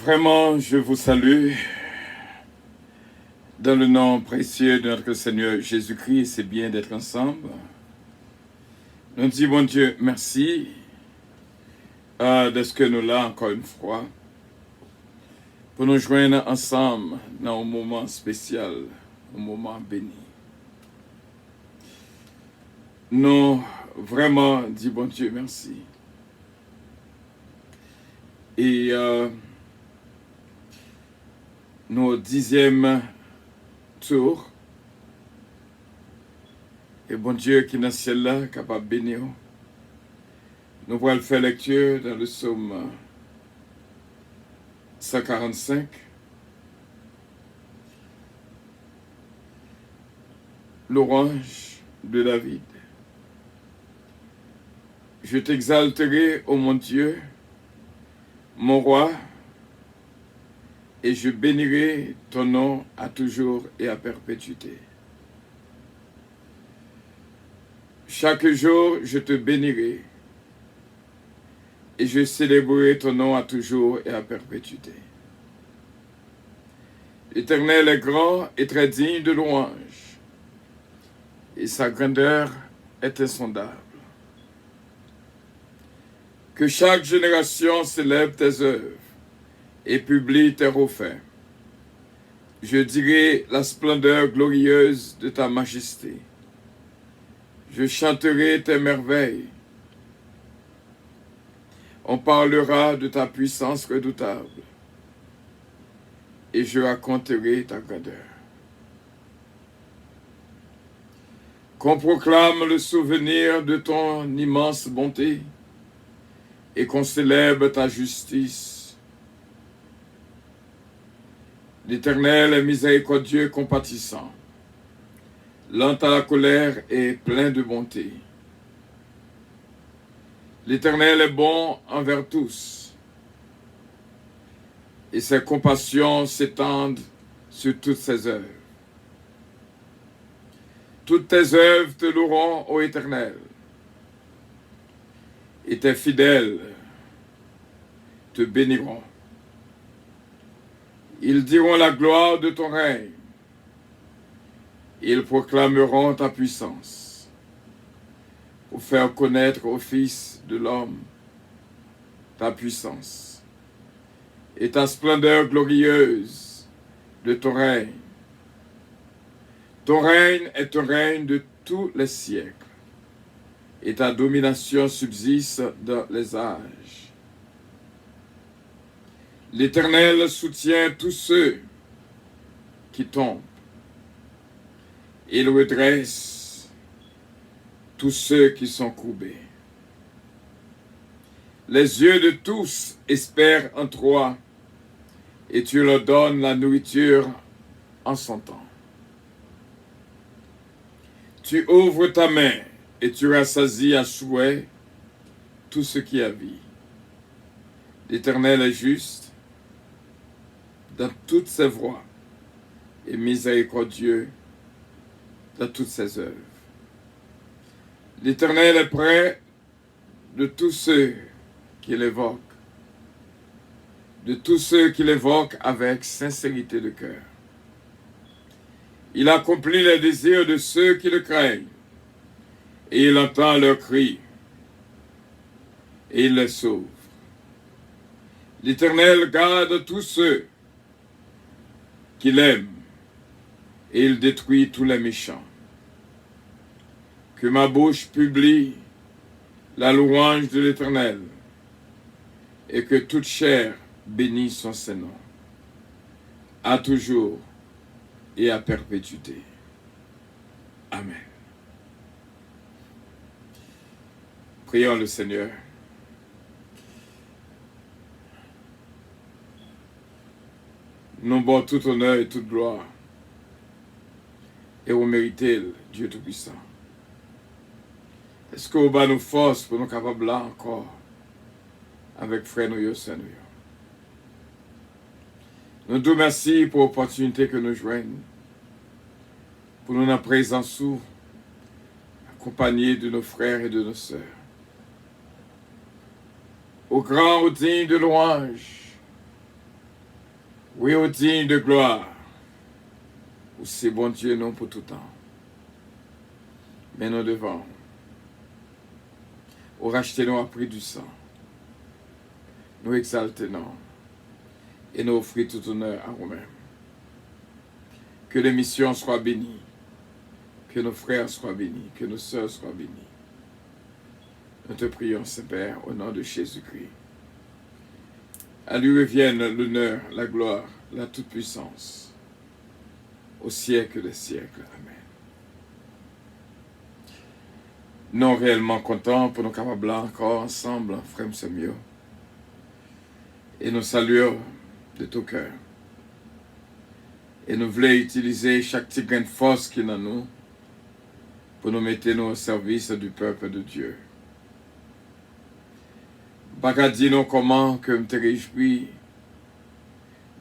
Vraiment, je vous salue dans le nom précieux de notre Seigneur Jésus-Christ. C'est bien d'être ensemble. Nous disons, bon Dieu, merci de ce que nous là encore une fois pour nous joindre ensemble dans un moment spécial, un moment béni. Nous vraiment disons, bon Dieu, merci. Et nos 10e tour. Et bon Dieu qui est dans le ciel là, capable de bénir. Nous allons faire lecture dans le psaume 145. L'orange de David. Je t'exalterai, ô mon Dieu, mon roi, et je bénirai ton nom à toujours et à perpétuité. Chaque jour, je te bénirai, et je célébrerai ton nom à toujours et à perpétuité. L'Éternel est grand et très digne de louange, et sa grandeur est insondable. Que chaque génération célèbre tes œuvres et publie tes refaits. Je dirai la splendeur glorieuse de ta majesté. Je chanterai tes merveilles. On parlera de ta puissance redoutable. Et je raconterai ta grandeur. Qu'on proclame le souvenir de ton immense bonté et qu'on célèbre ta justice. L'Éternel est miséricordieux et compatissant, lent à la colère et plein de bonté. L'Éternel est bon envers tous, et ses compassions s'étendent sur toutes ses œuvres. Toutes tes œuvres te loueront, ô Éternel, et tes fidèles te béniront. Ils diront la gloire de ton règne. Ils proclameront ta puissance pour faire connaître au Fils de l'homme ta puissance et ta splendeur glorieuse de ton règne. Ton règne est un règne de tous les siècles et ta domination subsiste dans les âges. L'Éternel soutient tous ceux qui tombent. Il redresse tous ceux qui sont courbés. Les yeux de tous espèrent en toi, et tu leur donnes la nourriture en son temps. Tu ouvres ta main, et tu rassasies à souhait tout ce qui a vie. L'Éternel est juste dans toutes ses voies, et miséricordieux dans toutes ses œuvres. L'Éternel est près de tous ceux qui l'évoquent, avec sincérité de cœur. Il accomplit les désirs de ceux qui le craignent, et il entend leurs cris, et il les sauve. L'Éternel garde tous ceux qui l'aiment, et il détruit tous les méchants. Que ma bouche publie la louange de l'Éternel, et que toute chair bénisse son Saint-Nom, à toujours et à perpétuité. Amen. Prions le Seigneur. Nous bon tout honneur et toute gloire, et vous méritez Dieu Tout-Puissant. Est-ce que vous bas nos forces pour nous capables là encore avec frère nous, Saint nous. Nous te remercions pour l'opportunité que nous joignons, pour nous en présence sous, accompagnés de nos frères et de nos sœurs. Au grand, au digne de louange, oui, au digne de gloire, c'est bon Dieu, non pour tout temps. Mais nous devons, au racheter nous à prix du sang, nous exalter nous, et nous offrir tout honneur à nous-mêmes. Que les missions soient bénies, que nos frères soient bénis, que nos sœurs soient bénies. Nous te prions, Saint-Père, au nom de Jésus-Christ. À lui reviennent l'honneur, la gloire, la toute-puissance, au siècle des siècles. Amen. Nous réellement contents pour nous capables encore ensemble, frère Samuel, et nous saluons de tout cœur. Et nous voulons utiliser chaque petit grain de force qui est en nous pour nous mettre nous au service du peuple de Dieu. Pas dire nous comment que me te réjouis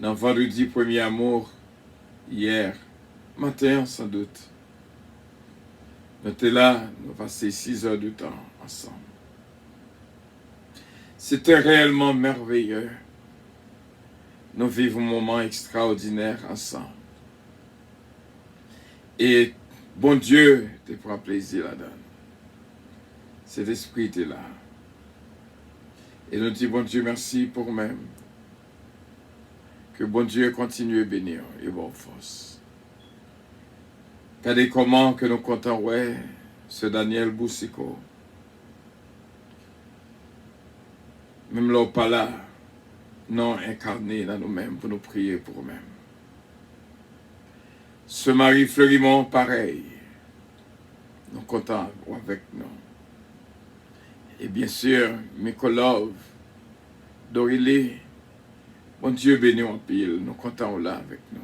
dans vendredi premier amour hier matin sans doute. Nous étions là, nous passé 6 heures de temps ensemble. C'était réellement merveilleux. Nous vivons un moment extraordinaire ensemble. Et bon Dieu te prend plaisir là-dedans. Cet esprit est là. Et nous disons, bon Dieu, merci pour même. Que bon Dieu continue à bénir et bonne force. Regardez comment que nous comptons, ouais, ce Daniel Boussiko. Même là, pas là, non incarné dans nous-mêmes pour nous prier pour nous-mêmes. Ce Marie Fleurimont, pareil. Nous comptons avec nous. Et bien sûr, Mikolov, Dorilé, bon Dieu béni en pile, nous comptons là avec nous.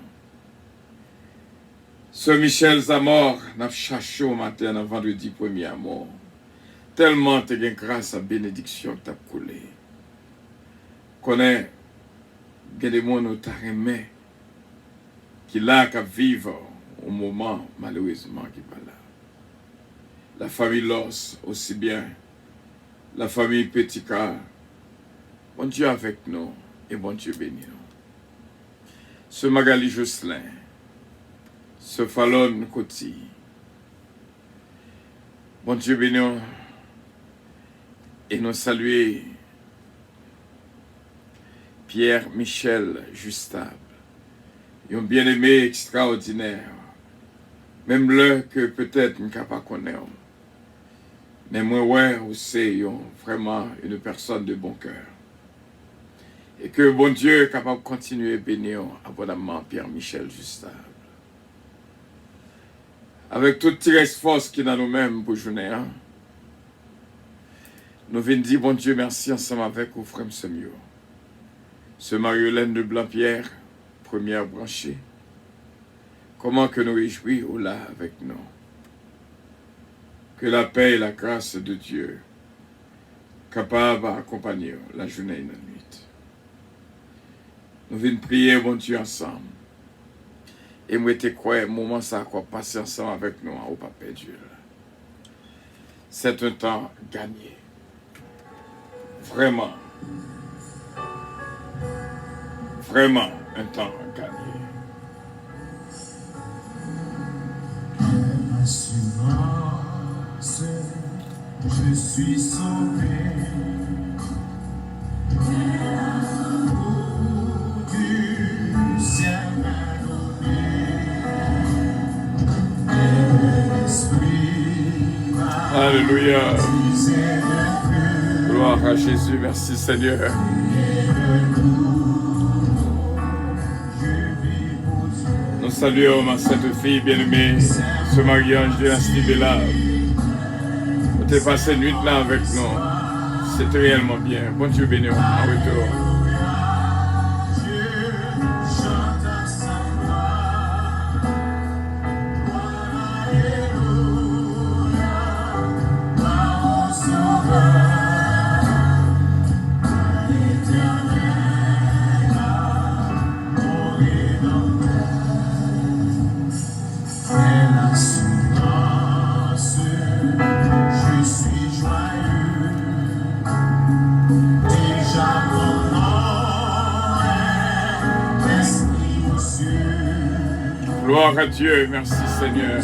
Ce Michel Zamor, nous cherché au matin, avant vendredi premier à mort. Tellement tu as grâce à bénédiction que tu as coulé. Connais, il y a des gens qui t'ont remis, qui là, qui vivent au moment, malheureusement, qui pas là. La famille Loss, aussi bien. La famille Petika, bon Dieu avec nous et bon Dieu béni nous. Ce Magali Jocelyn, ce Fallon Koti, bon Dieu béni nous et nous saluer Pierre Michel Justable, un bien-aimé extraordinaire, même le que peut-être nous ne pas connaître. Mais moi, ouais, c'est vraiment une personne de bon cœur. Et que bon Dieu est capable de continuer à bénir abondamment Pierre-Michel Justable. avec toute force qui est dans nous-mêmes pour journée. Nous venons dire, bon Dieu, merci ensemble avec vous, frère Semio. Ce Marie-Hélène de Blanc-Pierre, première branchée. Comment que nous réjouissons là avec nous. Que la paix et la grâce de Dieu capable d'accompagner la journée et la nuit. Nous venons prier, bon Dieu, ensemble. Et moi, je crois, moment ça, quoi, passer ensemble avec nous, au Papa Dieu. C'est un temps gagné. Vraiment. Vraiment un temps gagné. Assurance, je suis sauvé. L'amour du ciel m'a donné. L'esprit m'a Alléluia. baptisé de plus. Gloire à Jésus. Merci Seigneur. Nous saluons ma sainte fille bien-aimée, ce Marie-Ange de Astibella. Vous avez passé une nuit là avec nous. C'était réellement bien. Bon Dieu béni en retour. Gloire à Dieu, merci Seigneur.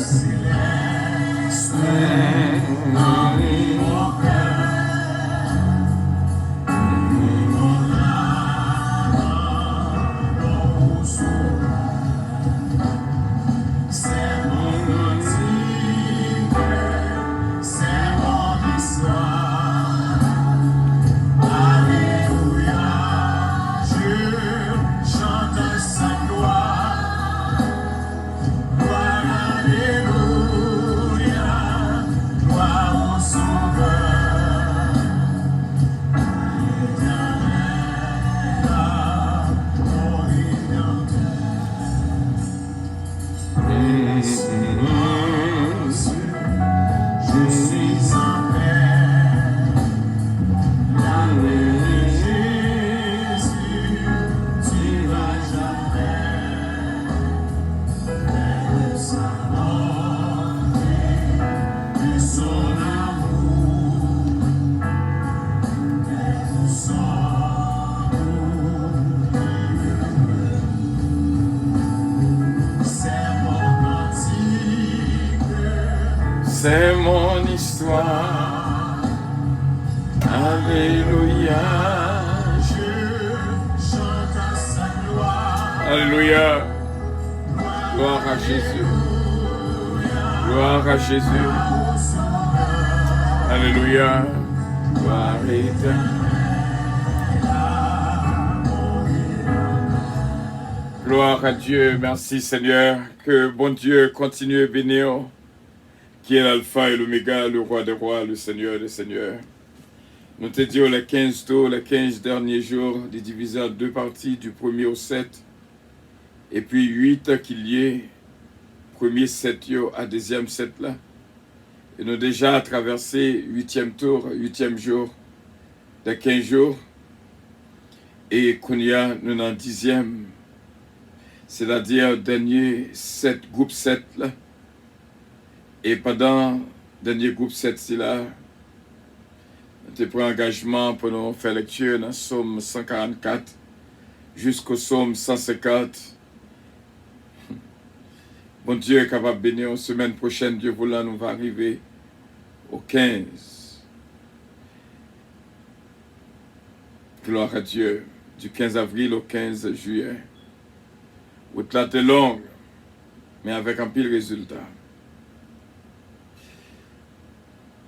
C'est mon histoire. Alléluia. Je chante à sa gloire. Alléluia. Gloire à Jésus. Gloire à Jésus. Alléluia. Gloire éternelle. Gloire à Dieu. Merci Seigneur. Que bon Dieu continue à bénir. Qui est l'alpha et l'oméga, le roi des rois, le seigneur des seigneurs. Nous te disons les 15 tours, les 15 derniers jours, divisés en deux parties, du 1er au 7. Et puis 8 qu'il y ait, premier 7 à deuxième 7 là. Et nous déjà traversé 8e tour, 8e jour, de 15 jours. Et qu'on y a, nous dans 10e, c'est-à-dire dernier 7, groupe 7 là. Et pendant le dernier groupe 7, c'est là, on a pris engagement pour nous faire lecture dans le psaume 144 jusqu'au psaume 150. Bon Dieu est capable de bénir. La semaine prochaine, Dieu voulant, nous va arriver au 15. Gloire à Dieu. Du 15 avril au 15 juillet. Route là est longue, mais avec un pile résultat.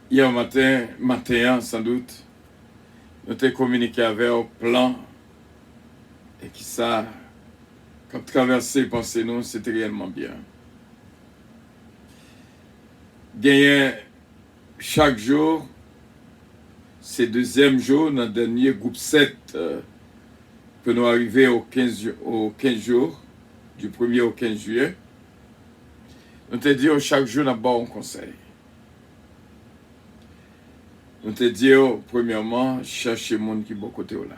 Hier matin sans doute, nous avons communiqué avec un plan et qui ça, quand traverser pensez nous, c'était réellement bien. Gagné chaque jour, c'est deuxième jour, dans le dernier groupe 7, que nous arrivons au 15 jours, du 1er au 15 juillet. Nous te disons chaque jour d'abord un conseil. Nous te disons, premièrement, chercher le monde qui est bon côté là.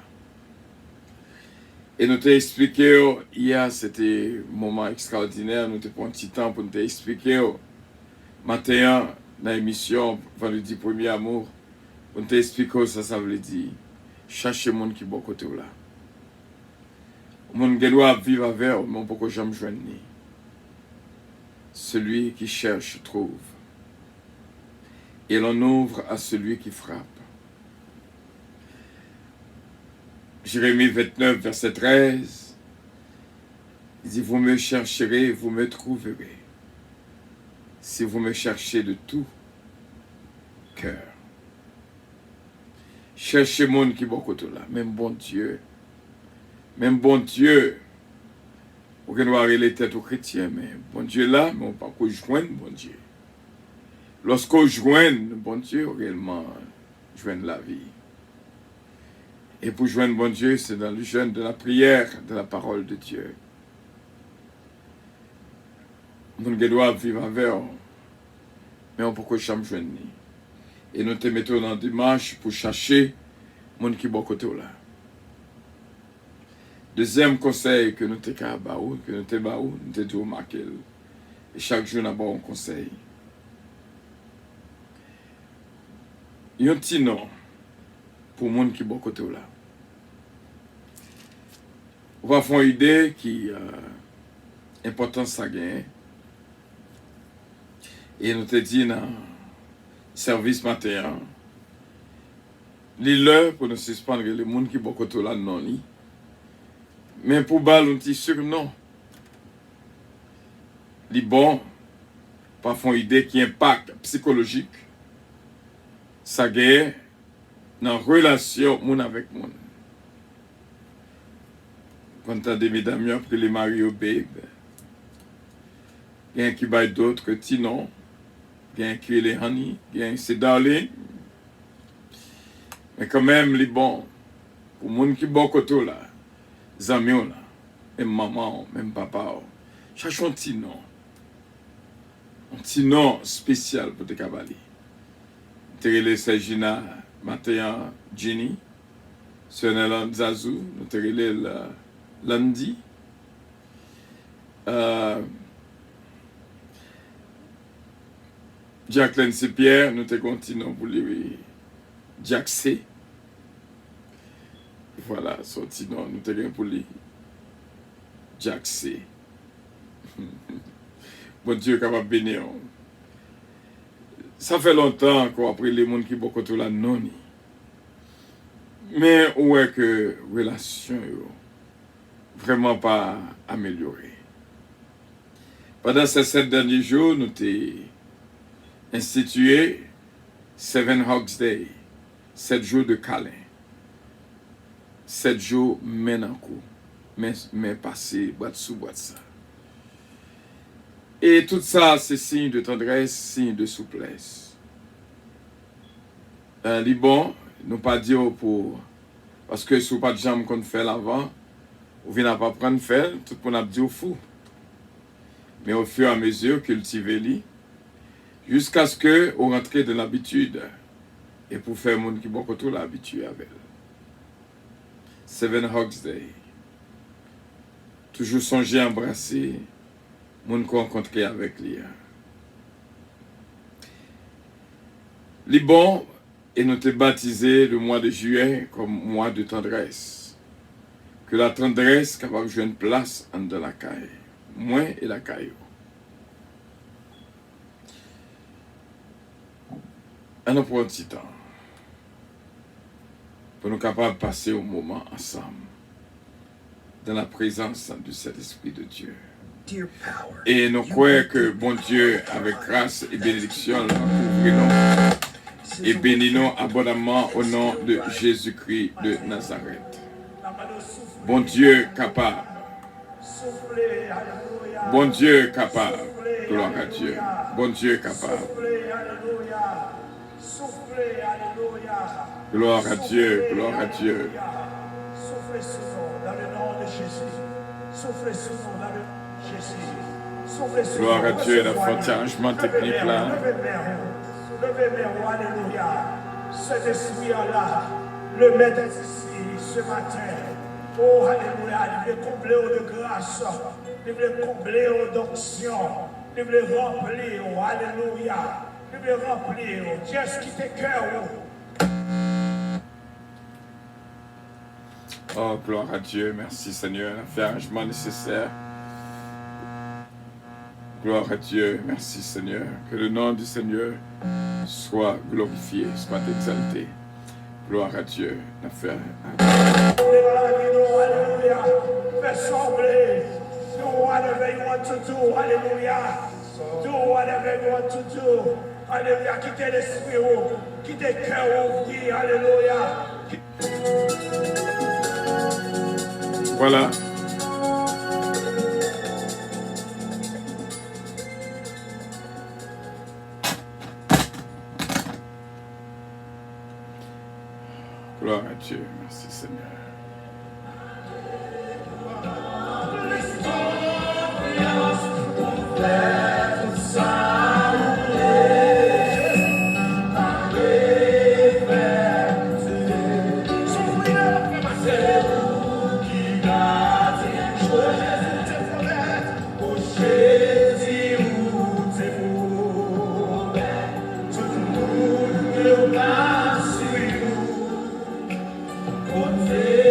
Et nous t'ai expliqué, hier, c'était un moment extraordinaire, nous t'ai pris un petit temps pour nous t'expliquer, matin, dans l'émission, vendredi premier amour, pour nous t'expliquer ça veut dire, chercher le monde qui est bon côté là. Le monde qui doit vivre avec, mais on peut que jamais joindre. Celui qui cherche trouve. Et l'on ouvre à celui qui frappe. Jérémie 29, verset 13, il dit, vous me chercherez, vous me trouverez, si vous me cherchez de tout cœur. Cherchez le monde qui est beaucoup là, même bon Dieu, on doit avoir les têtes aux chrétiens, mais bon Dieu là, mais on ne peut pas joindre bon Dieu. Lorsqu'on joint bon Dieu, réellement, joindre la vie. Et pour joindre bon Dieu, c'est dans le jeûne de la prière, de la parole de Dieu. Nous devons vivre avec, mais on ne peut pas jamais joindre. Et nous te mettons dans des marches pour chercher le monde qui est bon côté là. Deuxième conseil que nous te baou, nous te disons marquer. Et chaque jour, nous avons un conseil. Il y a un petit nom pour le monde qui est bon côté là. On va faire une idée qui est importante ça gagne. Et nous te dit dans le service matin, l'heure pour nous suspendre le monde qui est bon côté là non li. Mais pour balle on dit sûr non. Les bon parfois une idée qui impact psychologique. Ça gagne dans relation moun avec moun. Quand tu as des mesdames après les maris au babe, il y a un qui baille d'autres Tinon, il y a un qui est les honey, il y a un c'est darling. Mais quand même, les bons, pour moun qui bon côté là, les amis là, même maman, même papa, cherche un petit nom. Un petit nom spécial pour te cabali. Terele Sajina Matéa Jenny, Sonelan Zazou, nous terele Lundi. Jacqueline C-Pierre, nous te continuons pour lui. Jack C. Voilà, sorti nom, nous te gagnons pour lui. Jack C. Bon Dieu, capable de bénir. Ça fait longtemps qu'on a pris les gens qui sont beaucoup là non. Mais où est que la relation vraiment pas améliorée. Pendant ces 7 derniers jours, nous avons institué 7 Hugs Day, 7 jours de câlin, 7 jours menankou, mais passé, boîte sous boîte ça. Et tout ça, c'est signe de tendresse, signe de souplesse. Bon, nous pas dire pour... Parce que si vous pas de jambes qu'on fait l'avant, vous venez pas prendre faire, tout le monde a dit au fou. Mais au fur et à mesure, cultivez-les, jusqu'à ce que vous rentrez dans l'habitude. Et pour faire monde qui beaucoup tout l'habitude avec. 7 Hugs Day. Toujours songer à embrasser. Moun qu'on rencontrer avec lui. Les bons, et nous te baptisé le mois de juillet comme mois de tendresse. Que la tendresse capable de jouer une place en de la caille. Moi et la caille. On prend un petit temps. Pour nous capables de passer un moment ensemble. Dans la présence de cet Esprit de Dieu. Et nous croyons que bon Dieu, avec grâce et bénédiction, nous et bénissons abondamment au nom de Jésus-Christ de Nazareth. Bon Dieu capable. Bon Dieu capable. Gloire à Dieu. Bon Dieu capable. Gloire à Dieu, gloire à Dieu. Soufflez ce nom dans le nom de Jésus. Soufflez ce nom dans le nom de Jésus. Soufflez ce Gloire nom. à Dieu, dans votre changement technique là. Levez-moi, alléluia. Cet esprit-là, le mettre ici ce matin. Oh, alléluia, il veut combler de grâce, il veut combler d'onction, il veut remplir, oh, alléluia, il veut remplir, Dieu, ce qui te cœur. Oh, gloire à Dieu, merci Seigneur, l'arrangement nécessaire. Gloire à Dieu, merci Seigneur, que le nom du Seigneur soit glorifié, soit exalté. Gloire à Dieu, l'affaire. Alléluia, fais sembler, do whatever you want to do, alléluia, do whatever you want to do, alléluia, quittez l'esprit, quittez le cœur ouvert, alléluia. Voilà. Gloire à Dieu, merci Seigneur. Você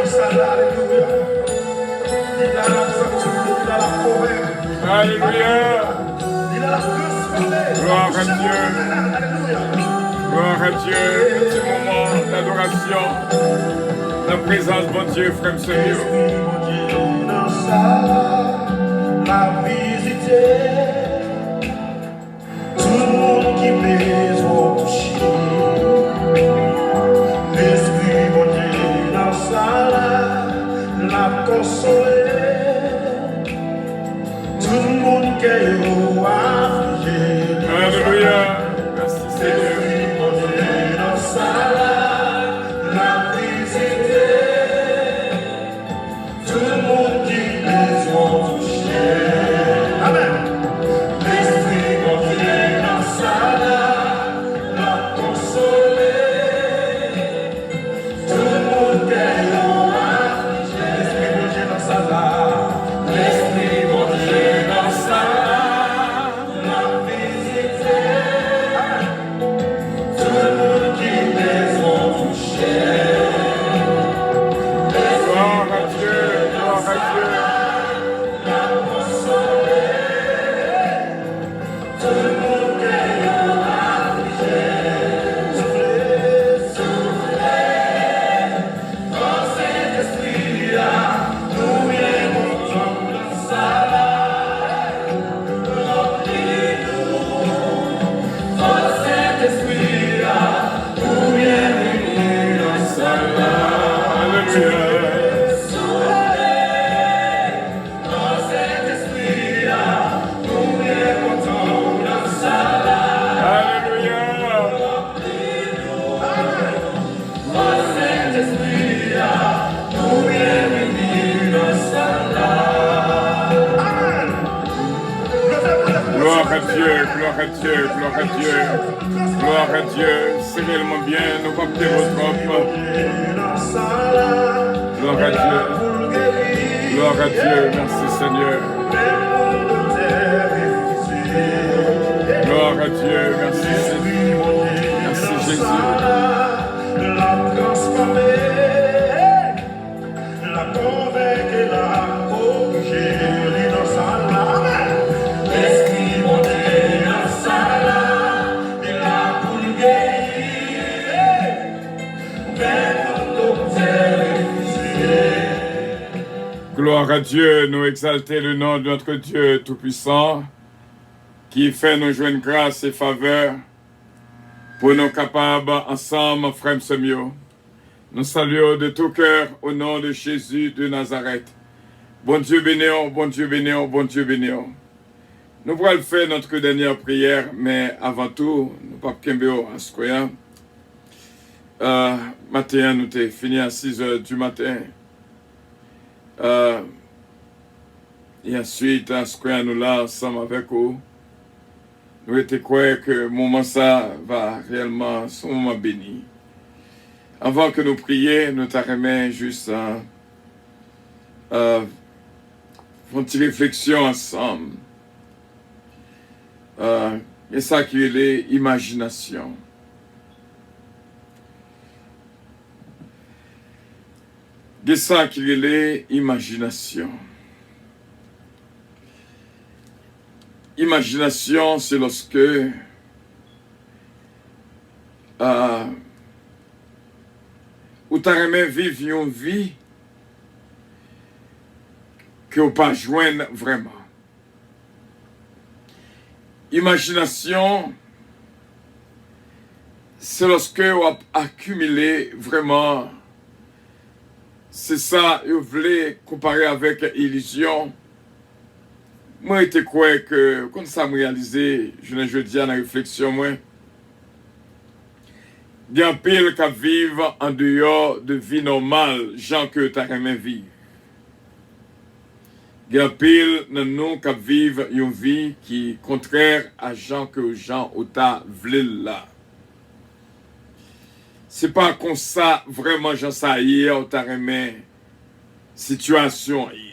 dans sa alléluia. Il a la sanctifié, il a la convaincre. Alléluia. Il a la transformée. Gloire à Dieu. Alléluia. Gloire à Dieu. Petit moment d'adoration. La présence de mon Dieu, frère Seigneur. Esprit mon Dieu dans sa la visiter. Tout le monde qui besoin toucher. L'Esprit mon Dieu dans sa la consoler. Tout le monde qui est affligé. Alléluia. Merci Seigneur. L'Esprit mon Dieu dans sa la visiter. Tout le monde qui besoin toucher. Amen. L'Esprit mon Dieu dans sa la consoler. Tout le monde qui est affligé. L'Esprit mon Dieu dans sa l'Esprit mon Dieu dans sa la visiter. Amen. Tout le monde qui besoin toucher. Gloire à Dieu. Gloire à Dieu. Alléluia. Alléluia. Gloire à Dieu, gloire à Dieu, gloire à Dieu. Gloire à Dieu. C'est réellement bien. Nous pas quitter votre robe. Gloire à Dieu. Gloire à Dieu. Merci Seigneur. Gloire à Dieu. Merci Seigneur. Merci Jésus. La transformer, la convaincre et la corriger. Dans sa Amen. L'Esprit mon Dieu dans sa et la pour guérir. Vers docteur et Gloire à Dieu. Nous exalter le nom de notre Dieu Tout-Puissant qui fait nous joindre grâce et faveur pour nous capables ensemble, frères Semio. Nous saluons de tout cœur au nom de Jésus de Nazareth. Bon Dieu bénéant, bon Dieu bénéant, bon Dieu bénéant. Nous pourrons faire notre dernière prière, mais avant tout, nous ne pouvons pas à ce qu'il matin, nous avons fini à 6 heures du matin. Et ensuite, à ce qu'il nous là ensemble avec vous. Nous étions croyants que le moment ça va réellement être un moment béni. Avant que nous prions, nous t'arrêtons juste une petite réflexion ensemble. Et ça qui est l'imagination. Et ça qui est l'imagination. Imagination, c'est lorsque ou t'as aimé vivre une vie que vous pas joindre vraiment. Imagination, c'est lorsque vous avez accumulé vraiment, c'est ça, vous voulez comparer avec illusion. Moi, je crois que, quand ça me réalisé, je ne dis à la réflexion, moi, il y a un pile qui vivent en dehors de vie normale, gens que tu as aimé vivre. Il y a un pile de nous qui vivent une vie qui est contraire à gens que les gens ont voulu là. C'est pas comme ça, vraiment, j'en sais hier, on t'a aimé situation hier.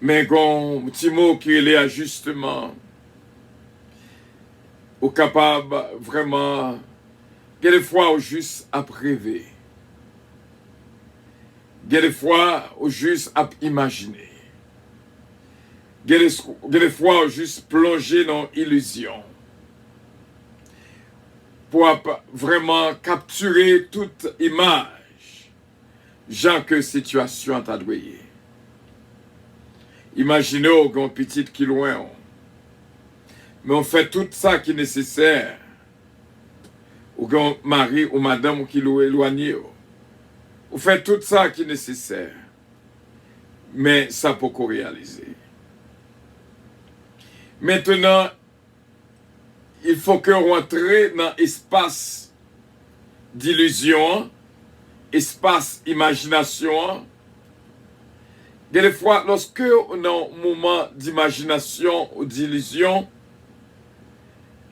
Mais quand un petit mot qui est l'ajustement, ou capable vraiment, quelquefois, juste à rêver. Il y a des fois où juste à imaginer. Il y a des fois où juste plonger dans l'illusion. Pour vraiment capturer toute image, genre que situation t'a doué. Imaginez au grand petit qui loin. Mais on fait tout ça qui est nécessaire. Ou grand mari ou madame qui l'ont éloigné. On fait tout ça qui est nécessaire. Mais ça peut qu'on réaliser. Maintenant, il faut que rentre dans l'espace d'illusion, espace imagination. Des fois, lorsque on a un moment d'imagination ou d'illusion,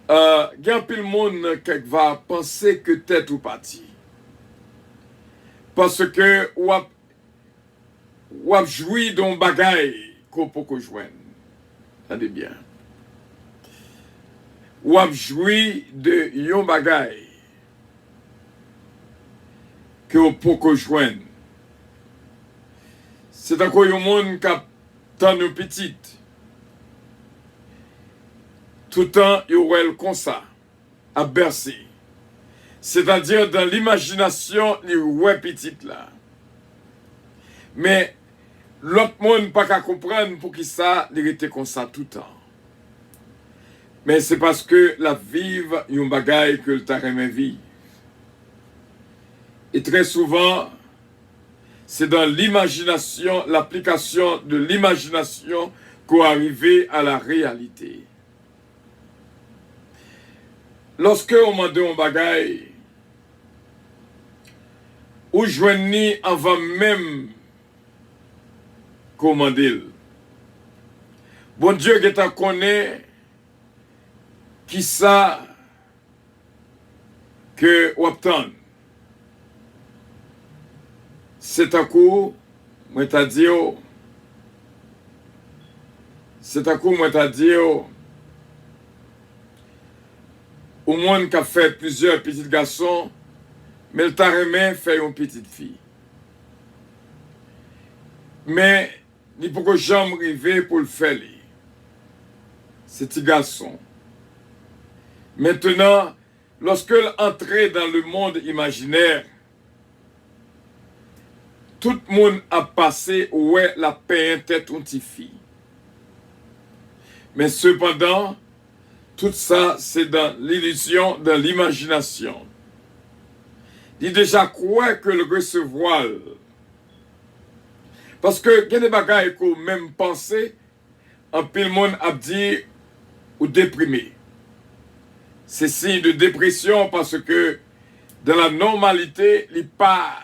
il y a un peu de monde qui va penser que tête ou parti. Parce que ou a joui d'un bagaille qu'on peut joindre. Attendez bien. Ou a joui de yon bagaille qu'on peut joindre. C'est encore un monde qui a tant de petite. Tout le temps, il y a comme ça, à bercer. C'est-à-dire, dans l'imagination, il y a petite là. Mais, l'autre monde n'a pas qu'à comprendre pour qui ça, il était comme ça tout le temps. Mais c'est parce que la vive, il y a un bagaille que le taremé vit. Et très souvent, c'est dans l'imagination, l'application de l'imagination qu'on arrive à la réalité. Lorsque on m'a dit un bagaille, ou joignez avant même qu'on m'a dit. Bon Dieu qui t'a connaît, qui ça que ou obtient. C'est un coup, moi t'as dit, c'est un coup, moi t'as dit, au monde qui a fait plusieurs petits garçons, mais le taremé fait une petite fille. Mais, il faut que j'aime arriver pour le faire. C'est petit garçon. Maintenant, lorsque l'entrée dans le monde imaginaire, tout le monde a passé où est la paix tête une petite fille. Mais cependant, tout ça, c'est dans l'illusion, dans l'imagination. Il déjà croit que le recevoir. Parce que, il y a des bagailles qu'on même penser, en pile le monde a dit ou déprimé. C'est signe de dépression parce que dans la normalité, il n'a pas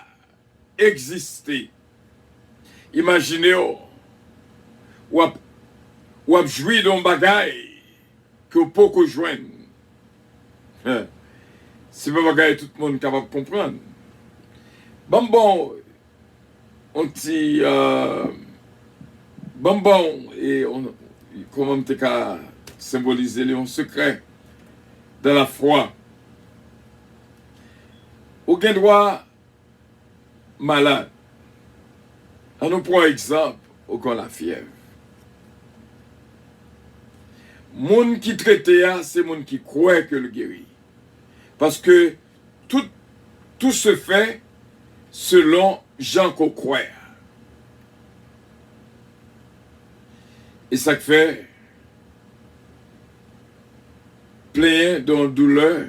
existé. Imaginez, ou a joué d'un bagaille que vous pouvez joindre. C'est pas bagaille tout le monde capable de comprendre. Bon, on dit bonbon et comment on peut symboliser les secrets dans la foi. Aucun droit malade. On nous prend exemple au la fièvre. Moun qui traite c'est moun qui croit que le guérit. Parce que tout se fait selon Jean qu'on croit. Et ça fait plein de douleur.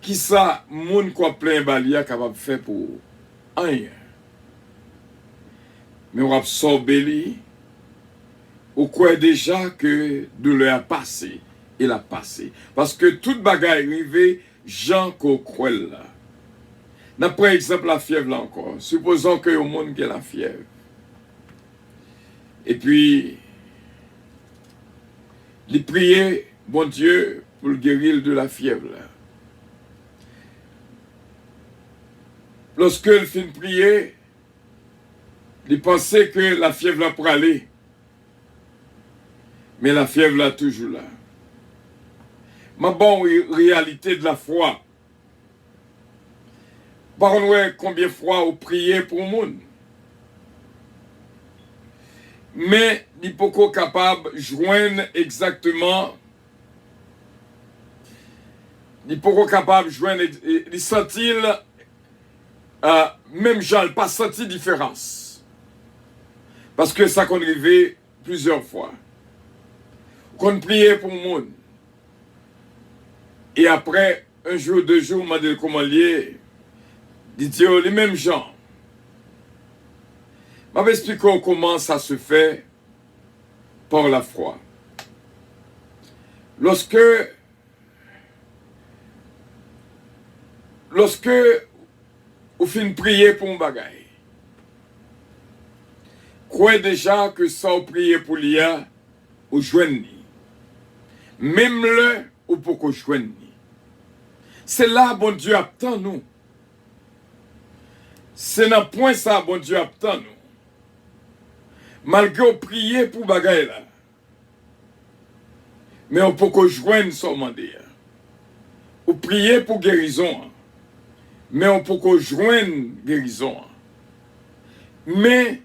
Qui ça, moun quoi plein balia capable de faire pour rien. Mais on absorbe lui. On croit déjà que douleur a passé. Il a passé. Parce que toute bagaille arrivée, Jean qu'on croit là. Par exemple, la fièvre là encore. Supposons que le monde qui a la fièvre. Et puis, il priait, bon Dieu, pour le guérir de la fièvre là. Lorsque il finit de prier, il pensait que la fièvre là pour aller. Mais la fièvre là toujours là. Mais bon, réalité de la foi. Par contre, combien de fois vous priez pour le monde. Mais il n'est pas capable de joindre exactement. Il n'est pas capable de joindre. Il sentit même Jean, pas senti différence. Parce que ça qu'on arrivé plusieurs fois. Qu'on priait pour le monde. Et après, un jour, 2 jours, m'a dit comment lier. Il dit, les mêmes gens. Je vais expliquer comment ça se fait par la foi. Lorsque vous finissez prier pour un bagage, croyez déjà que sans prier pour l'IA, vous joignez. Même là, vous pouvez joindre. C'est là, bon Dieu, attend nous. C'est dans le point ça, bon Dieu, attend nous. Malgré vous prier pour bagay là. Mais on peut que joindre son mandat. Vous priez pour guérison. Mais on peut que joindre guérison. Mais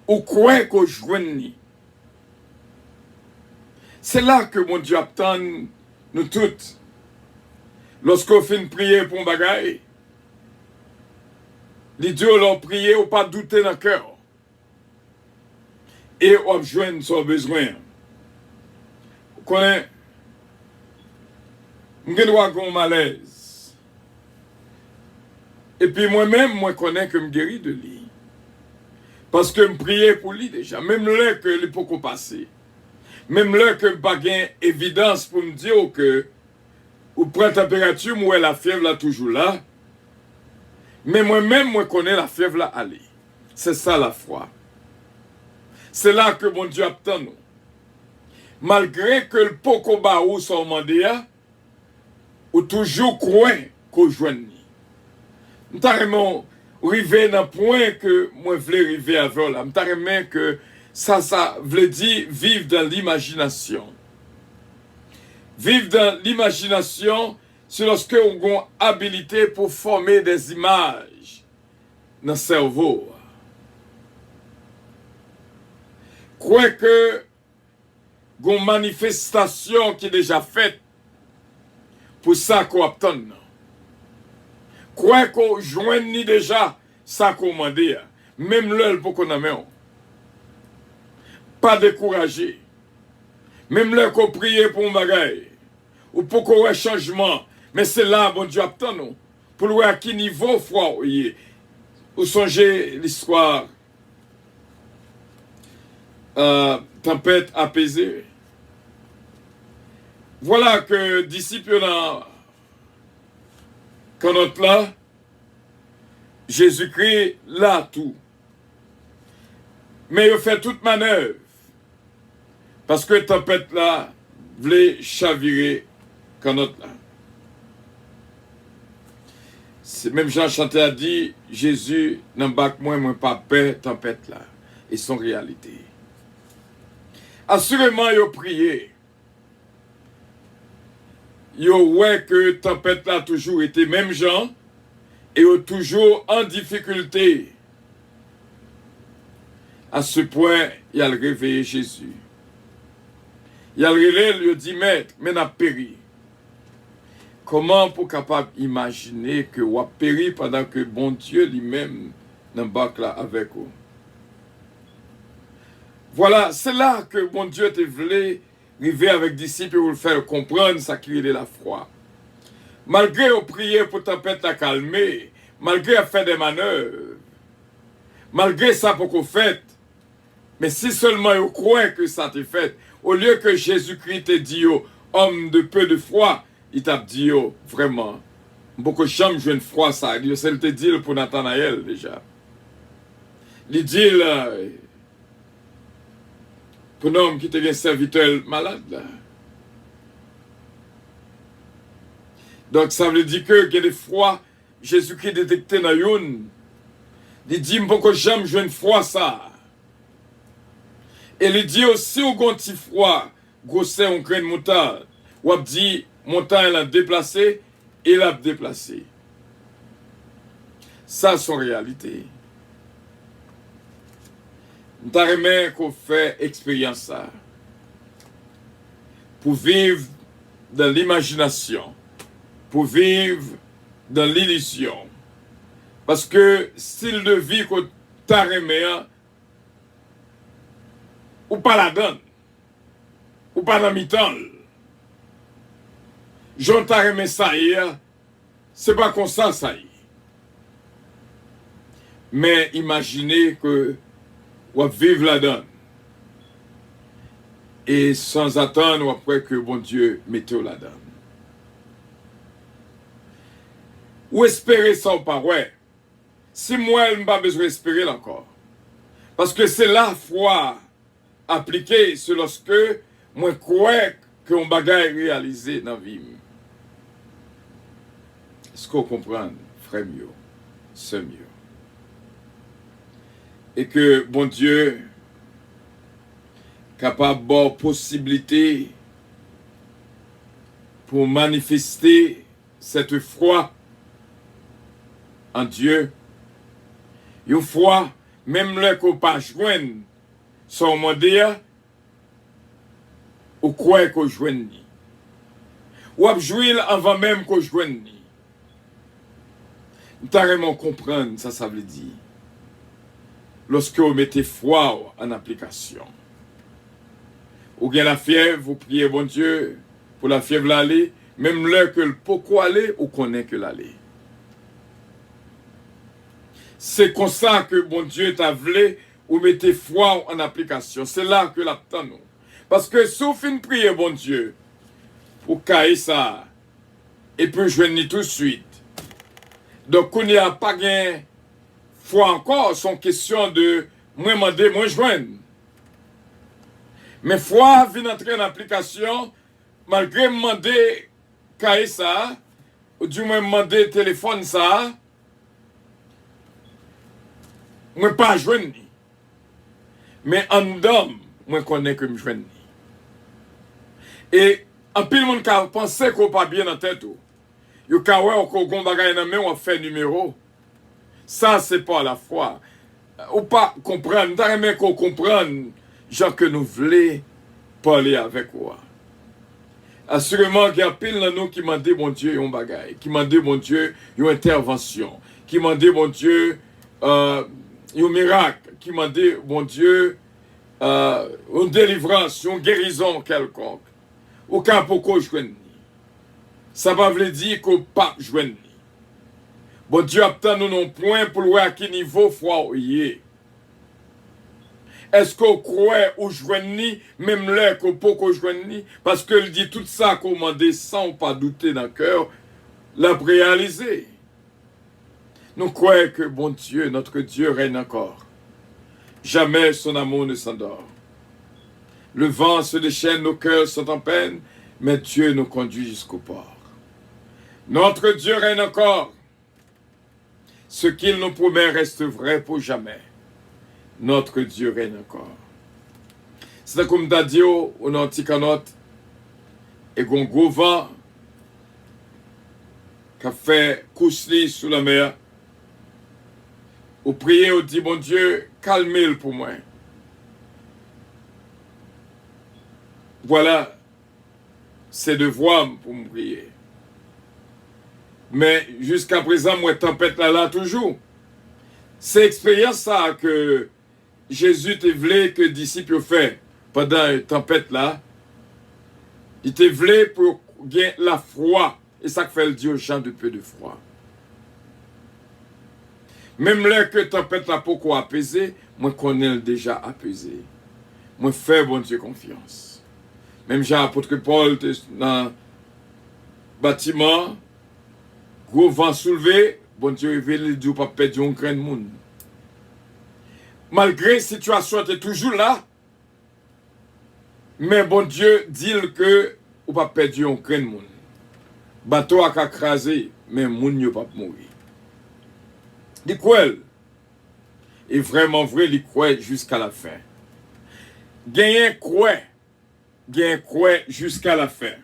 vous croyez que joindre. C'est là que mon Dieu attend nous toutes. Lorsqu'on fait une prière pour un bagay, les dieux l'ont prié ou pas douter dans le cœur. Et on joint son besoin. Vous connaissez, je dois avoir un malaise. Et puis moi-même, moi connais que je guéris de lui. Parce que je priais pour lui déjà. Même là que les pocos passé. Même là que je n'ai pas évidence pour me dire que ou prend température, moi la fièvre là toujours là. Mais moi-même, moi connais la fièvre là aller. C'est ça la foi. C'est là que mon Dieu attend nous. Malgré que le poko baou son mandéa, ou toujours croit qu'on joigne. Nous t'arrêtons arriver dans le point que moi je voulais arriver avec là. Nous t'arrêtons que ça veut dire vivre dans l'imagination. Vivre dans l'imagination, c'est lorsque on a une habilité pour former des images dans le cerveau. Croyez que il y a une manifestation qui est déjà faite pour ça qu'on obtient. Croyez qu'on joigne déjà ça qu'on m'a dit. Même l'heure pour qu'on a mis. Pas découragé. Même l'heure qu'on prie pour un bagage. Ou pour qu'on ait un changement. Mais c'est là, bon Dieu, attend nous. Pour voir à quel niveau foi il est. Vous songez l'histoire. Tempête apaisée. Voilà que disciples dans quand notre là, Jésus-Christ là tout. Mais il fait toute manœuvre. Parce que tempête là voulait chavirer quand notre là. C'est même Jean Chanté a dit, Jésus n'embarque moins pas paix tempête là. Et son réalité. Assurément, ils ont prié. Ils ont vu que tempête là toujours été même gens et ont toujours en difficulté. À ce point, il a réveillé Jésus. Il a réveillé, il a dit, maître, mais n'a péri. Comment pour capable imaginer que vous avez péri pendant que bon Dieu lui-même n'embarque là avec vous? Voilà, c'est là que mon Dieu te voulait arriver avec les disciples pour le faire comprendre ça qui est la foi. Malgré au prier pour tempête à calmer, malgré à faire des manœuvres, malgré ça pour qu'on fait, mais si seulement vous croyez que ça t'est fait, au lieu que Jésus-Christ te dit, homme de peu de foi, il t'a dit, vraiment, beaucoup de gens jouent une foi ça. Il te dit pour Nathanaël déjà. Il dit, pour un homme qui devient serviteur malade. Là. Donc ça veut dire que il y a des fois, Jésus-Christ détecté dans une. Il dit, beaucoup de gens jouent une foi ça. Et il dit aussi au grand petit froid, grossé un grain de moutarde. Ou dit, montagne l'a déplacé, et l'a déplacé. Ça, c'est en réalité. Nous t'aimons qu'on fait expérience ça. Pour vivre dans l'imagination. Pour vivre dans l'illusion. Parce que style de vie qu'on t'aimons, ou pas la donne. Ou pas dans mi-temps. J'en t'aimons ça hier. C'est pas comme ça y est. Mais imaginez que vous vivez la donne. Et sans attendre après que bon Dieu mette la donne. Ou espérer ça ou pas, ouais. Si moi, je n'ai pas besoin d'espérer encore. Parce que c'est la foi appliquée, c'est lorsque moi crois qu'on bagaille réalisé dans la vie. Est-ce qu'on comprend, frère mieux, c'est mieux. Et que, bon Dieu, capable de possibilité pour manifester cette foi en Dieu. Une foi, même là qu'on pas joindre son monde, ou quoi qu'on joigne. Ou jouer avant même qu'on joigne. Nous t'arrêtons comprendre, ça veut dire. Lorsque vous mettez foi en application. Ou bien la fièvre, vous priez bon Dieu pour la fièvre l'aller, même là que le pourquoi aller, ou connaît que l'aller. C'est comme ça que bon Dieu t'a voulu, ou mettez foi en application. C'est là que l'attendons. Parce que sauf une prière, bon Dieu, pour cailler ça, et puis je vais tout de suite. Donc, on n'y a pas gain foi encore, son question de moi demander, moi joindre. Mais foi vient entrer en application, malgré demander cailler ça, ou du moins demander téléphone ça, moi pas joindre. Mais en dedans, moi connais que je joindre. Et en pile monde qui a pensé qu'on pas bien dans tête. Yo ka ouais qu'on gon bagay nan men on fait numéro. Ça c'est pas la foi. Ou pas comprendre, t'as aimé qu'on comprenne gens que nous voulons parler avec moi. Assurément qu'il y a pile dans nous qui m'a dit mon Dieu un bagay, qui m'a dit mon Dieu une intervention, qui m'a dit mon Dieu un miracle, qui m'a dit mon Dieu une délivrance, une guérison quelconque. Ou quand pourquoi je connais. Ça va veut dire qu'on pas joindre. Bon Dieu attend nous non point pour voir à quel niveau foi y est. Est-ce qu'on croit ou joindre même là qu'on peut qu'on joindre parce que dit tout ça qu'on m'a dit sans pas douter dans le cœur l'a réalisé. Nous croyons que bon Dieu, notre Dieu règne encore. Jamais son amour ne s'endort. Le vent se déchaîne, nos cœurs sont en peine, mais Dieu nous conduit jusqu'au port. Notre Dieu règne encore. Ce qu'il nous promet reste vrai pour jamais. Notre Dieu règne encore. C'est comme Dadio, on a un petit canot, et un gros vent qui a fait coucher sous la mer. Au prier, on dit, bon Dieu, calmez-le pour moi. Voilà, c'est de voix pour me prier. Mais jusqu'à présent, moi, tempête là toujours. C'est l'expérience ça que Jésus te voulait que les disciples fait pendant une tempête là. Il te voulait pour gagner la foi. Et ça fait le dire aux gens de peu de foi. Même là que tempête là pourquoi apaiser, moi connais déjà apaisé. Moi fais bon Dieu confiance. Même Jean apôtre Paul dans le bâtiment, gros vent soulevé, bon Dieu révèle, Dieu pas perdre un grain de monde. Malgré la situation est toujours là, mais bon Dieu dit que ou pas perdre un grain de monde. Bateau a crasé, mais moun ne pas mourir. Il croit. Et vraiment vrai, il croit jusqu'à la fin. Gagner croit jusqu'à la fin.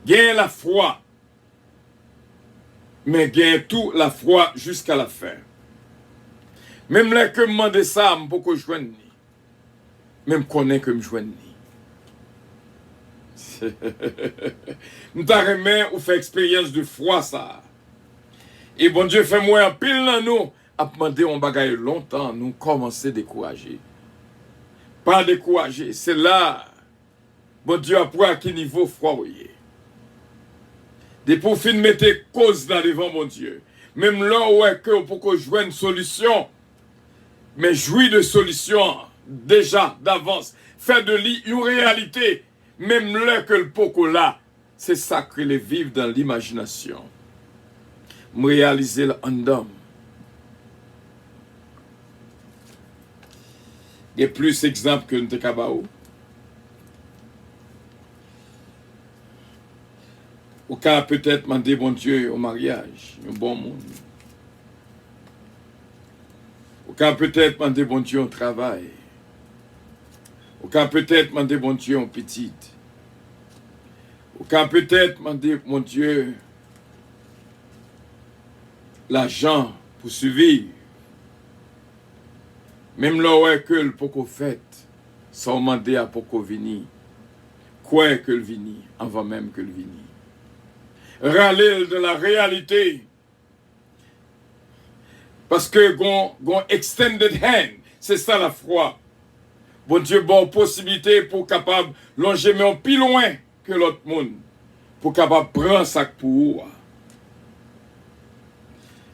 Gagne la foi. mais gagne tout la foi jusqu'à la fin. Même là que me demande ça, je peux joindre. Même connaît que me joindre. M'ta remet ou fait expérience de foi ça. Et bon Dieu fait moi un pile dans nous à demander on bagaille longtemps nous commencer à décourager. Pas décourager, c'est là bon Dieu après à quel niveau foi voyez. Des pour fin mettre cause dans devant mon Dieu. Même là ouais que pour que jouer une solution mais jouir de solution déjà d'avance, faire de lui une réalité. Même là que le poko là, c'est ça que les vivre dans l'imagination. Me réaliser l'endom. Il y a plus d'exemples que nous te kabao. Ou cas peut-être demander bon Dieu au mariage, un bon monde. Ou cas peut-être demander bon Dieu au travail. Ou cas peut-être demander bon Dieu au petit. Ou cas peut-être demander mon Dieu l'argent pour survivre. Même là où est que le poko fait, sans demander à poko vini. Quoi que le vini, avant même que le vini. Râler de la réalité. Parce que gon extended hand, c'est ça la foi. Bon Dieu, bon possibilité pour capable longer mais plus loin que l'autre monde. Pour capable prendre ça pour.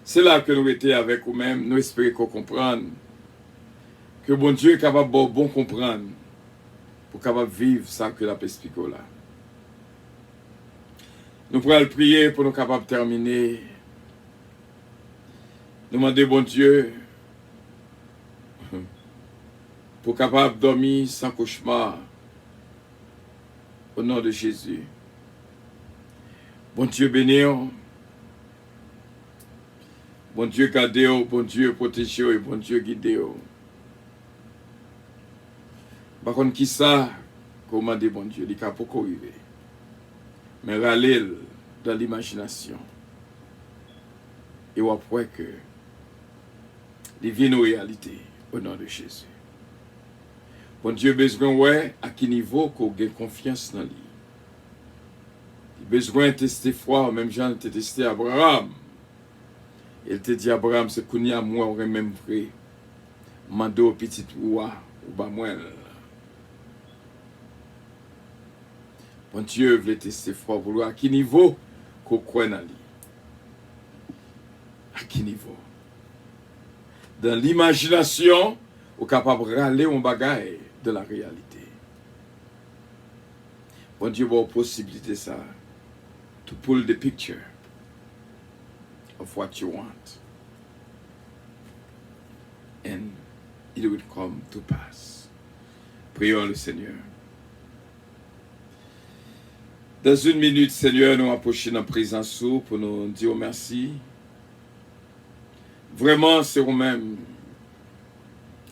C'est là que nous étions avec nous-mêmes, nous espérons qu'on comprenne. Que bon Dieu est capable de bon comprendre. Pour capable vivre ça que la expliqué là. Nous pourrons prier pour nous capables de terminer. Nous demander bon Dieu pour capable de dormir sans cauchemar au nom de Jésus. Bon Dieu bénir. Bon Dieu garder, bon Dieu protéger et bon Dieu guider. Par contre, qui ça, comment dire bon Dieu, il n'y a pas de arriver. Mais râler dans l'imagination. Et après que les viennent aux réalités au nom de Jésus. Bon Dieu, besoin ouais à quel niveau qu'on ait confiance dans lui. Il besoin de tester foi, même Jean te testé Abraham. Il te dit Abraham, c'est qu'on y a moi, on est même vrai. Mando petit roi ou pas moi. Bon Dieu veut tester foi pour lui. À quel niveau qu'on croit dans lui? À quel niveau? Dans l'imagination, on est capable de râler un bagage de la réalité. Bon Dieu a la possibilité ça. To pull the picture of what you want. And it will come to pass. Prions le Seigneur. Dans une minute, Seigneur, nous approchons dans la présence pour nous dire merci. Vraiment, c'est vous-même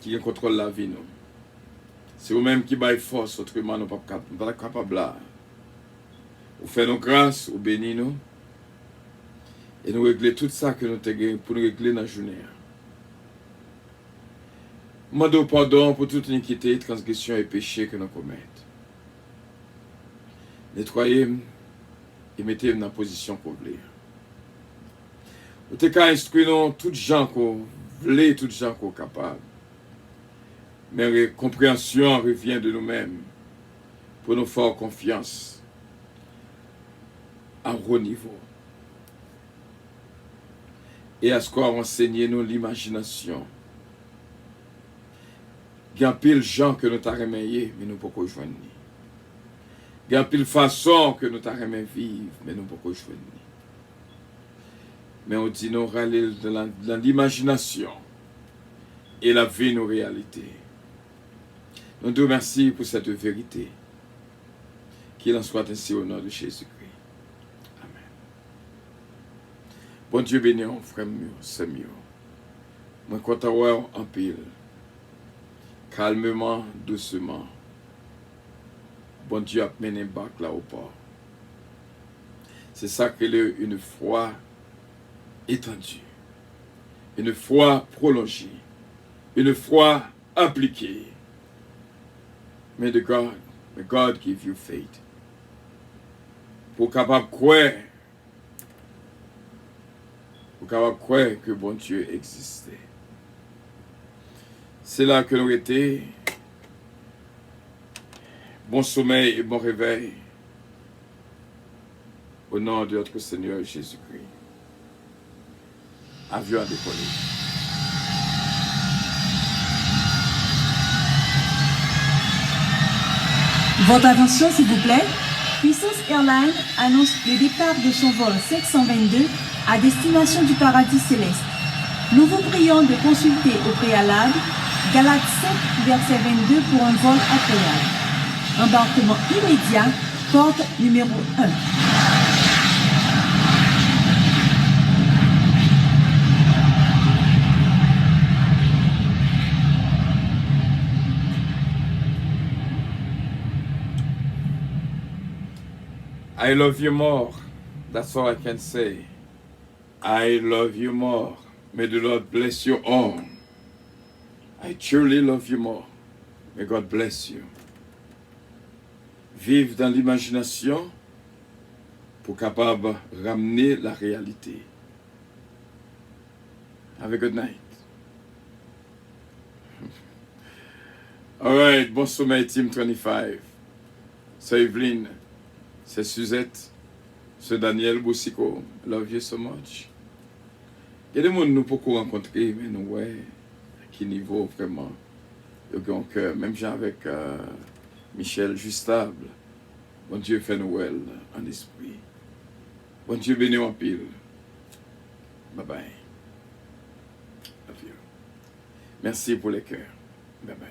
qui contrôle la vie. C'est vous-même qui baille force, autrement nous ne sommes pas capables là. Vous faites nos grâces, vous bénissez nous. Et nous réglons tout ça que nous avons pour nous régler dans la journée. Nous demandons pardon pour toute iniquité, transgression et péché que nous commettons. Nettoyez-moi et mettez-moi dans la position qu'on veut. Vous avez instruit tous les gens qu'on veut, tous les gens qu'on est capable. Mais la compréhension revient de nous-mêmes pour nous faire confiance à haut niveau. Et à ce qu'on enseigne nous l'imagination. Il y a pile de gens que nous avons remayés, mais nous ne pouvons pas joindre. Il y a pile de façons que nous avons remayé vivre, mais nous ne pouvons pas joindre. Mais on dit nous râler dans l'imagination et la vie nos réalités. Nous te remercions pour cette vérité. Qu'il en soit ainsi au nom de Jésus-Christ. Amen. Bon Dieu béni, frère mieux, c'est mieux. Moi, quand tu as en pile, calmement, doucement, bon Dieu a mené bac là au port. C'est ça que une foi étendue, une foi prolongée, une foi appliquée. May God give you faith. Pour capable croire que bon Dieu existait. C'est là que nous étions. Bon sommeil et bon réveil. Au nom de notre Seigneur Jésus-Christ. Avion à décoller. Votre attention, s'il vous plaît. Puissance Airlines annonce le départ de son vol 522 à destination du paradis céleste. Nous vous prions de consulter au préalable Galates 7, verset 22 pour un vol agréable. Embarquement immédiat, porte numéro 1. I love you more. That's all I can say. I love you more. May the Lord bless you all. I truly love you more. May God bless you. Vive dans l'imagination pour capable ramener la réalité. Have a good night. All right, bon sommeil, Team 25. C'est Evelyne, c'est Suzette, c'est Daniel Boussico. Love you so much. Il y a des gens que nous pouvons rencontrer, mais nous, ouais, à quel niveau vraiment. Donc, même gens avec Michel Justable. Bon Dieu fait Noël en esprit. Bon Dieu béni en pile. Bye bye. Love you. Merci pour les cœurs. Bye bye.